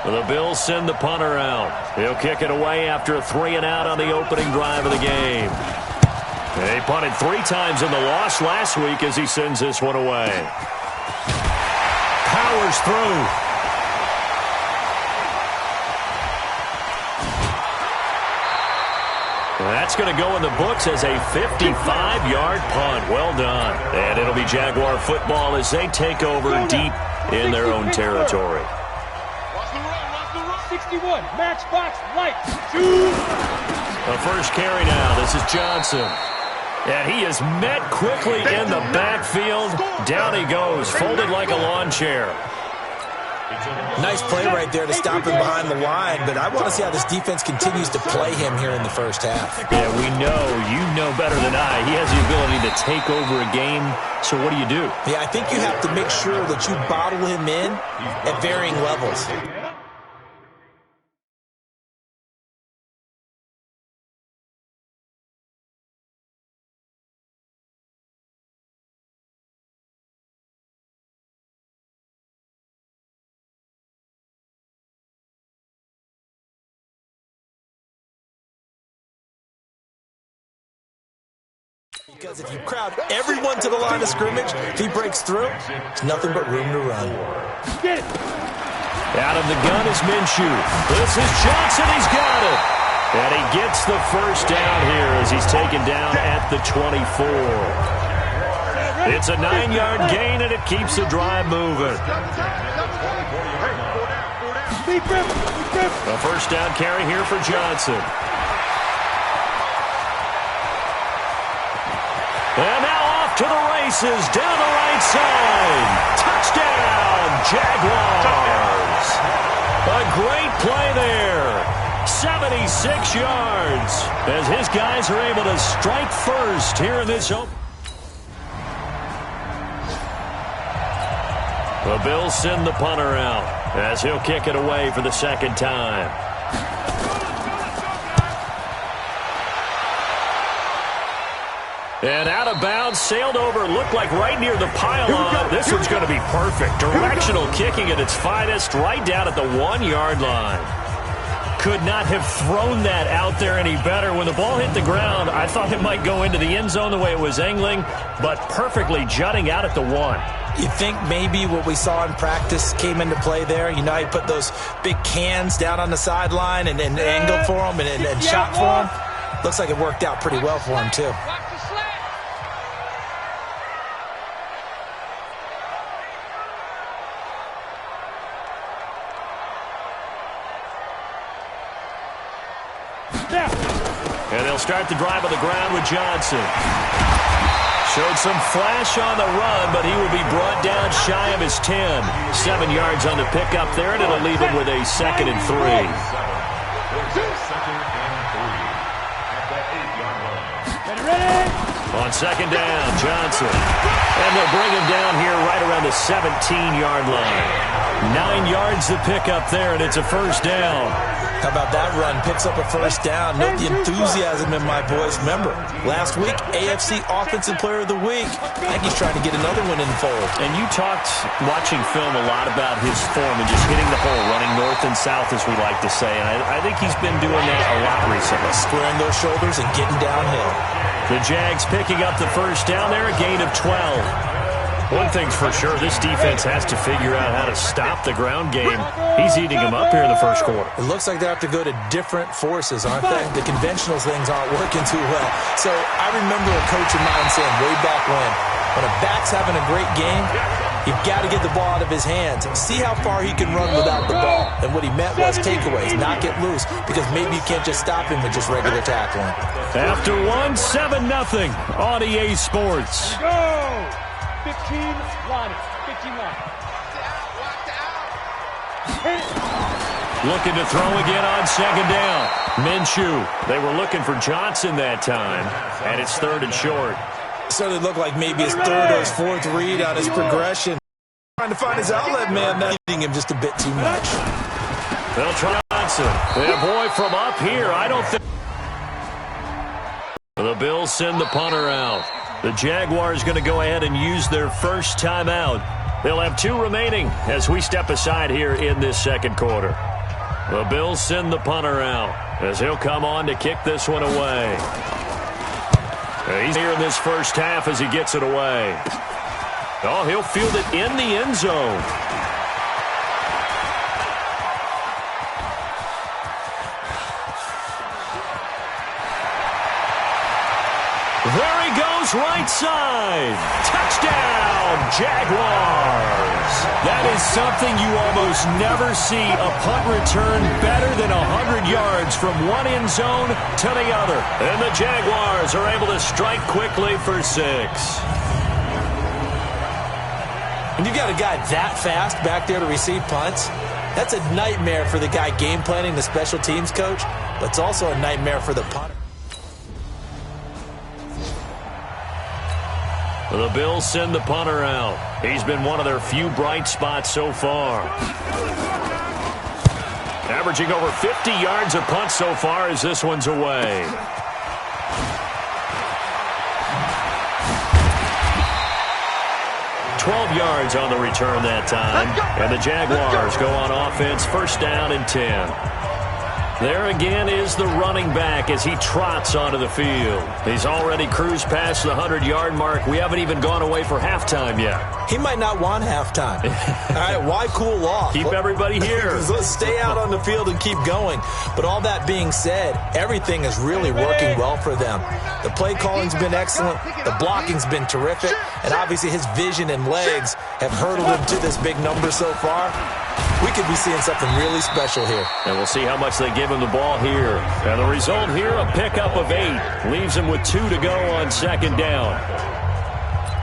The Bills send the punter out. He'll kick it away after a 3-and-out on the opening drive of the game. He punted 3 times in the loss last week as he sends this one away. Powers through. That's going to go in the books as a 55-yard punt. Well done. And it'll be Jaguar football as they take over deep in their own territory. 61, matchbox, light, shoot. The first carry now. This is Johnson. And he is met quickly in the backfield. Down he goes, folded like a lawn chair. Nice play right there to stop him behind the line, but I want to see how this defense continues to play him here in the first half. Yeah, we know. You know better than I. He has the ability to take over a game, so what do? Yeah, I think you have to make sure that you bottle him in at varying levels. Because if you crowd everyone to the line of scrimmage, if he breaks through, there's nothing but room to run. Out of the gun is Minshew. This is Johnson. He's got it. And he gets the first down here as he's taken down at the 24. It's a 9-yard gain, and it keeps the drive moving. A first down carry here for Johnson. And now off to the races, down the right side. Touchdown, Jaguars. A great play there. 76 yards as his guys are able to strike first here in this open. The Bills send the punter out as he'll kick it away for the second time. And out of bounds, sailed over, looked like right near the pylon. This one's going to be perfect. Directional kicking at its finest, right down at the 1-yard line. Could not have thrown that out there any better. When the ball hit the ground, I thought it might go into the end zone the way it was angling, but perfectly jutting out at the 1. You think maybe what we saw in practice came into play there? You know, he put those big cans down on the sideline and angled for him and shot for him. Looks like it worked out pretty well for him, too. And they'll start the drive on the ground with Johnson. Showed some flash on the run, but he will be brought down shy of his 10. 7 yards on the pickup there, and it'll leave him with a 2nd and 3. On 2nd down, Johnson. And they'll bring him down here right around the 17-yard line. 9 yards to pick up there, and it's a first down. How about that run? Picks up a first down. Note the enthusiasm in my voice. Remember, last week, AFC Offensive Player of the Week. I think he's trying to get another one in the fold. And you talked, watching film, a lot about his form and just hitting the hole, running north and south, as we like to say. And I think he's been doing that a lot recently. Squaring those shoulders and getting downhill. The Jags picking up the first down there, a gain of 12. One thing's for sure, this defense has to figure out how to stop the ground game. He's eating them up here in the first quarter. It looks like they have to go to different forces, aren't they? The conventional things aren't working too well. So I remember a coach of mine saying way back when a back's having a great game, you've got to get the ball out of his hands. See how far he can run without the ball. And what he meant was takeaways, not get loose, because maybe you can't just stop him with just regular tackling. After 7-0 on EA Sports. Go! 15 line. 15 line. Looking to throw again on 2nd down. Minshew. They were looking for Johnson that time, and it's 3rd and short. Certainly looked like maybe his 3rd or his 4th read on his progression. Trying to find his outlet, man. That's hitting him just a bit too much. They'll try Johnson. The boy from up here, I don't think. The Bills send the punter out. The Jaguars going to go ahead and use their first timeout. They'll have 2 remaining as we step aside here in this second quarter. The Bills send the punter out as he'll come on to kick this one away. He's here in this first half as he gets it away. Oh, he'll field it in the end zone. There he goes, right side. Touchdown, Jaguars. That is something you almost never see. A punt return better than 100 yards from one end zone to the other. And the Jaguars are able to strike quickly for 6. When you got a guy that fast back there to receive punts, that's a nightmare for the guy game planning, the special teams coach, but it's also a nightmare for the punter. The Bills send the punter out. He's been one of their few bright spots so far. Averaging over 50 yards a punt so far as this one's away. Yards on the return that time. And the Jaguars go on offense, first down and 10. There again is the running back as he trots onto the field. He's already cruised past the 100-yard mark. We haven't even gone away for halftime yet. He might not want halftime. All right, why cool off? Keep everybody here. Let's stay out on the field and keep going. But all that being said, everything is really working well for them. The play calling's been excellent. The blocking's been terrific. And obviously his vision and legs have hurdled him to this big number so far. We could be seeing something really special here. And we'll see how much they give him the ball here. And the result here, a pickup of 8. Leaves him with 2 to go on second down.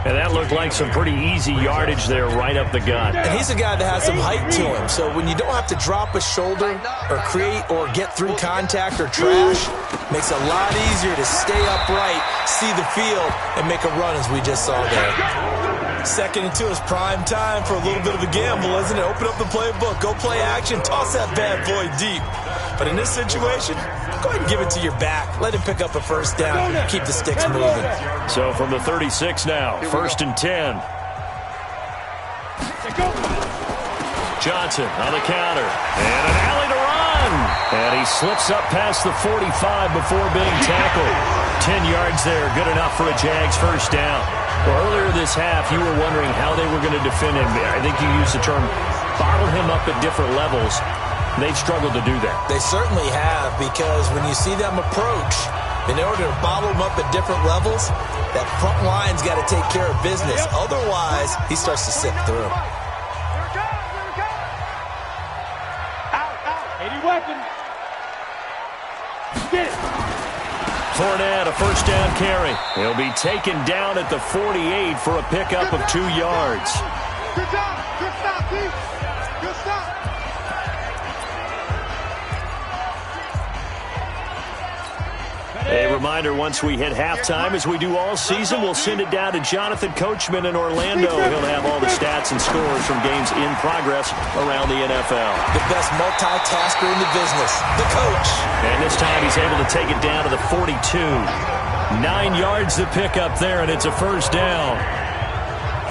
And that looked like some pretty easy yardage there right up the gut. And he's a guy that has some height to him. So when you don't have to drop a shoulder or create or get through contact or trash, makes it a lot easier to stay upright, see the field, and make a run as we just saw there. Second and 2 is prime time for a little bit of a gamble, isn't it? Open up the playbook, go play action, toss that bad boy deep. But in this situation, go ahead and give it to your back. Let him pick up a first down, keep the sticks moving. So from the 36 now, first and 10. Johnson on the counter, and an alley to run. And he slips up past the 45 before being tackled. 10 yards there, good enough for a Jags first down. Well, earlier this half, you were wondering how they were going to defend him. I think you used the term bottle him up at different levels. They've struggled to do that. They certainly have, because when you see them approach, in order to bottle them up at different levels, that front line's got to take care of business. Otherwise, he starts to sip through. Get it. Fournette, a first down carry. He'll be taken down at the 48 for a pickup of 2 yards. Good job. Good stop, Keith. Good stop. A reminder, once we hit halftime, as we do all season, we'll send it down to Jonathan Coachman in Orlando. He'll have all the stats and scores from games in progress around the NFL. The best multitasker in the business, the coach. And this time he's able to take it down to the 42. 9 yards to pick up there, and it's a first down.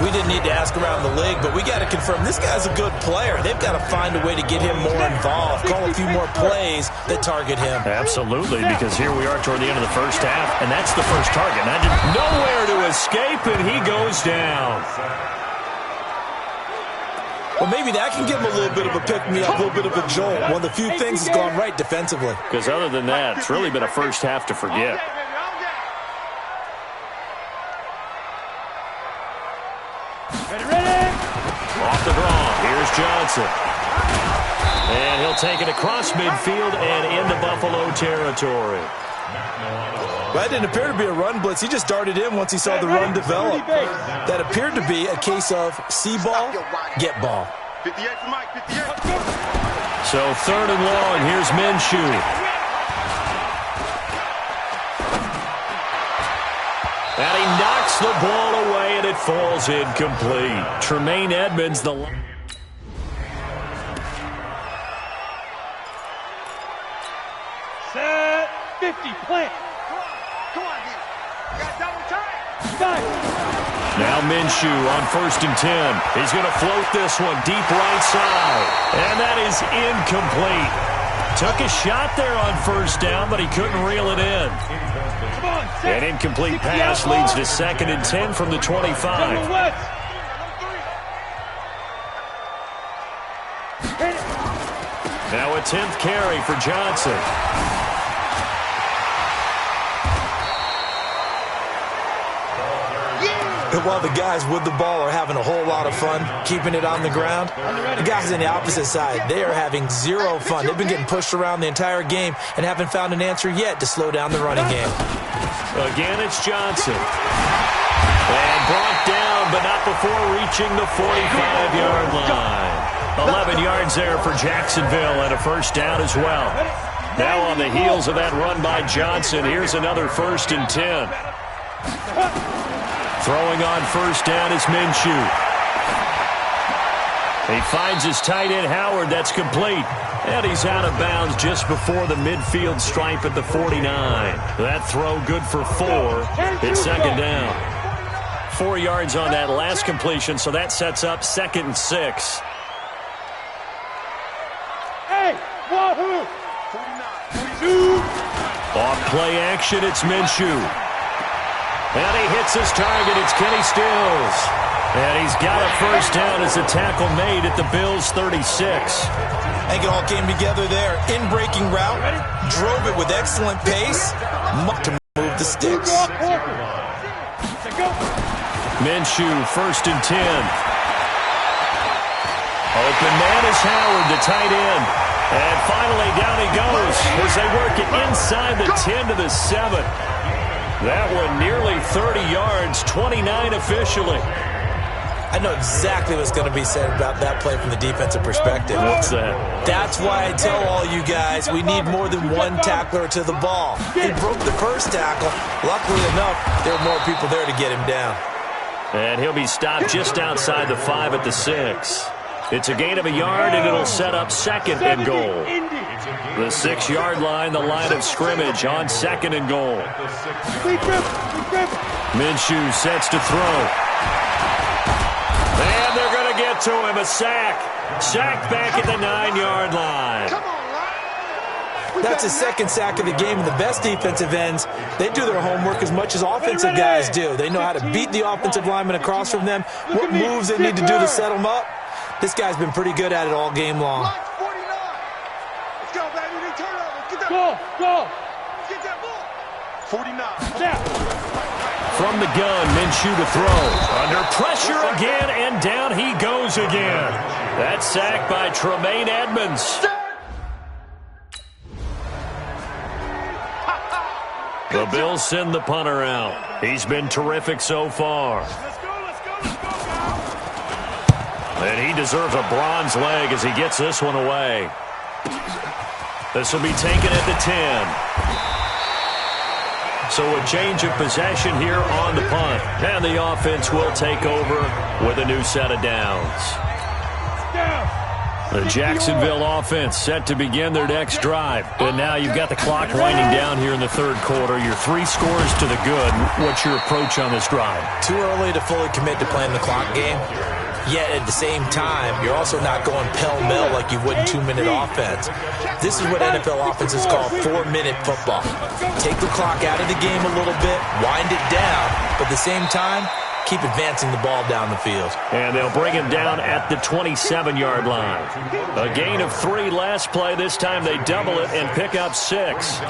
We didn't need to ask around the league, but we got to confirm this guy's a good player. They've got to find a way to get him more involved, call a few more plays that target him. Absolutely, because here we are toward the end of the first half, and that's the first target. Nowhere to escape, and he goes down. Well, maybe that can give him a little bit of a pick-me-up, a little bit of a jolt. One of the few things that's gone right defensively. Because other than that, it's really been a first half to forget. Off the draw, here's Johnson. And he'll take it across midfield and into Buffalo territory. Well, that didn't appear to be a run blitz. He just darted in once he saw the run develop. That appeared to be a case of see ball, get ball. 58 for Mike, 58. So third and long, here's Minshew. And he knocks the ball away, and it falls incomplete. Tremaine Edmonds, the... Set, 50, plant. Come on, dude. You got double time. Nice. Now Minshew on first and 10. He's going to float this one deep right side. And that is incomplete. Took a shot there on first down, but he couldn't reel it in. An incomplete pass leads to 2nd and 10 from the 25. Now a 10th carry for Johnson. While the guys with the ball are having a whole lot of fun keeping it on the ground, the guys on the opposite side, they are having zero fun. They've been getting pushed around the entire game and haven't found an answer yet to slow down the running game. Again, it's Johnson. And brought down, but not before reaching the 45-yard line. 11 yards there for Jacksonville and a first down as well. Now on the heels of that run by Johnson, here's another 1st and 10. Throwing on first down is Minshew. He finds his tight end Howard. That's complete. And he's out of bounds just before the midfield stripe at the 49. That throw good for 4. It's 2nd down. 4 yards on that last completion, so that sets up 2nd and 6. Hey, wahoo! 49. Off play action, it's Minshew. And he hits his target. It's Kenny Stills. And he's got a first down as the tackle made at the Bills' 36. I think it all came together there. In-breaking route, drove it with excellent pace, to move the sticks. Minshew, 1st and 10. Open man is Howard, the tight end. And finally down he goes as they work it inside the 10 to the 7. That one nearly 30 yards, 29 officially. I know exactly what's going to be said about that play from the defensive perspective. What's that? That's why I tell all you guys we need more than one tackler to the ball. He broke the first tackle. Luckily enough, there were more people there to get him down. And he'll be stopped just outside the 5 at the 6. It's a gain of a yard, and it'll set up 2nd and goal. The 6-yard line, the line of scrimmage on 2nd and goal. Minshew sets to throw. And they're going to get to him, a sack. Sacked back at the 9-yard line. That's his 2nd sack of the game, and the best defensive ends, they do their homework as much as offensive guys do. They know how to beat the offensive lineman across from them, what moves they need to do to set them up. This guy's been pretty good at it all game long. Let's go, baby. They turn over. Get that ball. Get that ball. 49. From the gun, Minshew to throw. Under pressure again, and down he goes again. That's sacked by Tremaine Edmonds. The Bills send the punter out. He's been terrific so far. And he deserves a bronze leg as he gets this one away. This will be taken at the 10. So a change of possession here on the punt. And the offense will take over with a new set of downs. The Jacksonville offense set to begin their next drive. And now you've got the clock winding down here in the 3rd quarter. Your 3 scores to the good. What's your approach on this drive? Too early to fully commit to playing the clock game. Yet at the same time, you're also not going pell-mell like you would in 2-minute offense. This is what NFL offenses call 4-minute football. Take the clock out of the game a little bit, wind it down, but at the same time, keep advancing the ball down the field. And they'll bring him down at the 27-yard line. A gain of 3 last play. This time they double it and pick up 6.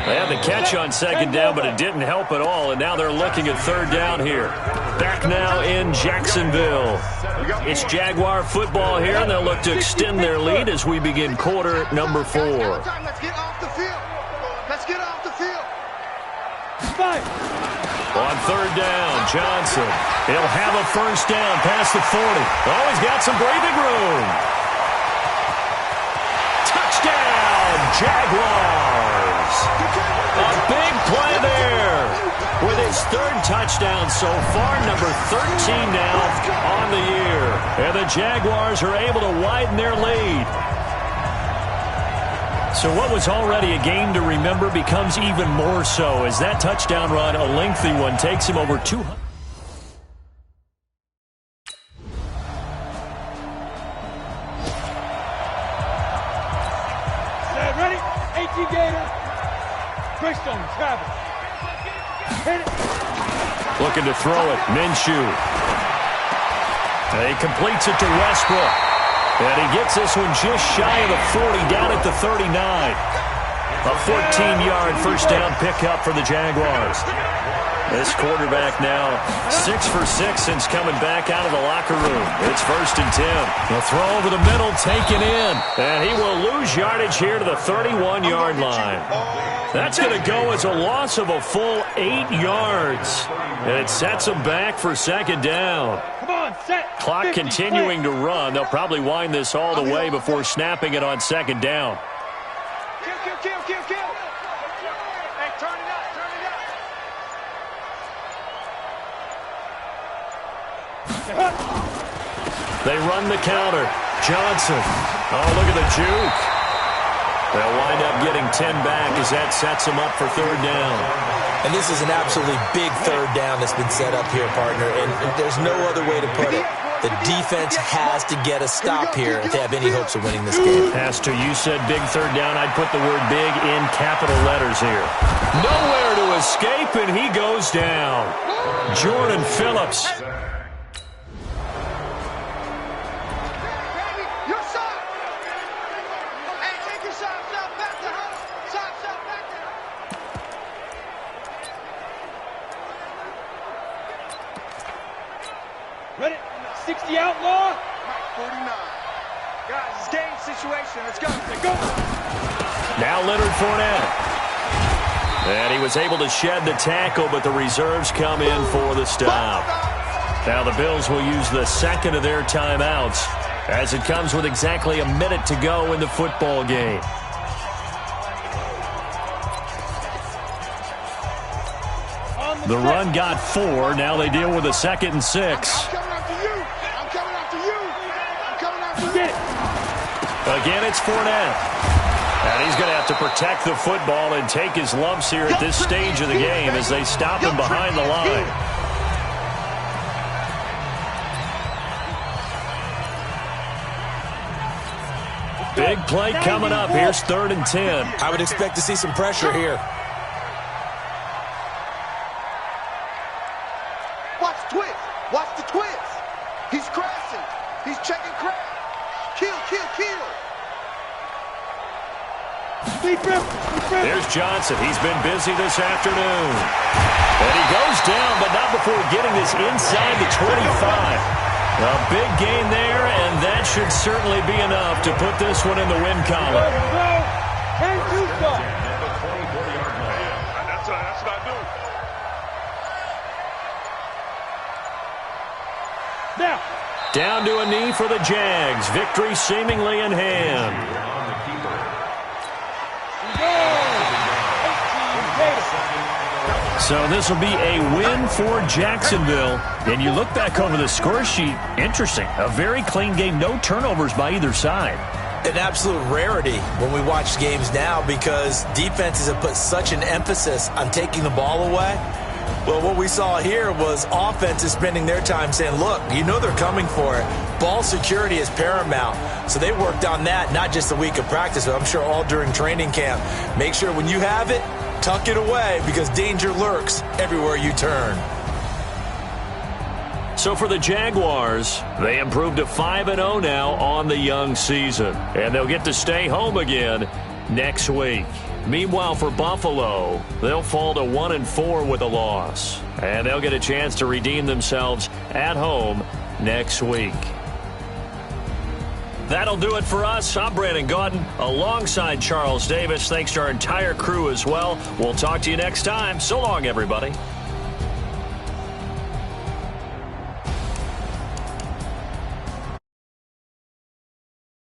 They had the catch on 2nd down, but it didn't help at all, and now they're looking at 3rd down here. Back now in Jacksonville. It's Jaguar football here, and they'll look to extend their lead as we begin quarter number 4. Let's get off the field. Let's get off the field. On 3rd down, Johnson. He'll have a first down past the 40. Oh, he's got some breathing room. Touchdown, Jaguars. A big play there. With his 3rd touchdown so far, number 13 now on the year. And the Jaguars are able to widen their lead. So what was already a game to remember becomes even more so as that touchdown run, a lengthy one, takes him over 200. Looking to throw it. Minshew. He completes it to Westbrook. And he gets this one just shy of the 40, down at the 39. A 14-yard first down pickup for the Jaguars. This quarterback now 6 for 6 since coming back out of the locker room. It's 1st and 10. The throw over the middle, taken in. And he will lose yardage here to the 31-yard line. That's going to go as a loss of a full 8 yards. And it sets him back for 2nd down. Clock continuing to run. They'll probably wind this all the way before snapping it on 2nd down. Kill. Hey, turn it up. They run the counter. Johnson. Oh, look at the juke. They'll wind up getting 10 back as that sets them up for 3rd down. And this is an absolutely big 3rd down that's been set up here, partner. And there's no other way to put it. The defense has to get a stop here if they have any hopes of winning this game. As to you said big 3rd down, I'd put the word big in capital letters here. Nowhere to escape, and he goes down. Jordan Phillips. Ready? 60 outlaw. 49. Guys, it's game situation. Let's go. Now Leonard Fournette. And he was able to shed the tackle, but the reserves come in for the stop. Now the Bills will use the 2nd of their timeouts as it comes with exactly a minute to go in the football game. The run got 4. Now they deal with a 2nd and 6. Again, it's Fournette. And he's going to have to protect the football and take his lumps here at this stage of the game as they stop him behind the line. Big play coming up. Here's 3rd and 10. I would expect to see some pressure here. Watch the twist. He's crashing. He's checking crash. Kill. There's Johnson. He's been busy this afternoon. And he goes down, but not before getting this inside the 25. A big gain there, and that should certainly be enough to put this one in the win column. That's what I do. Now. Down to a knee for the Jags. Victory seemingly in hand. So this will be a win for Jacksonville. And you look back over the score sheet, interesting. A very clean game, no turnovers by either side. An absolute rarity when we watch games now because defenses have put such an emphasis on taking the ball away. Well, what we saw here was offenses spending their time saying, look, you know they're coming for it. Ball security is paramount. So they worked on that, not just a week of practice, but I'm sure all during training camp. Make sure when you have it, tuck it away because danger lurks everywhere you turn. So for the Jaguars, they improved to 5-0 now on the young season. And they'll get to stay home again next week. Meanwhile, for Buffalo, they'll fall to 1-4 with a loss. And they'll get a chance to redeem themselves at home next week. That'll do it for us. I'm Brandon Gaudin alongside Charles Davis. Thanks to our entire crew as well. We'll talk to you next time. So long, everybody.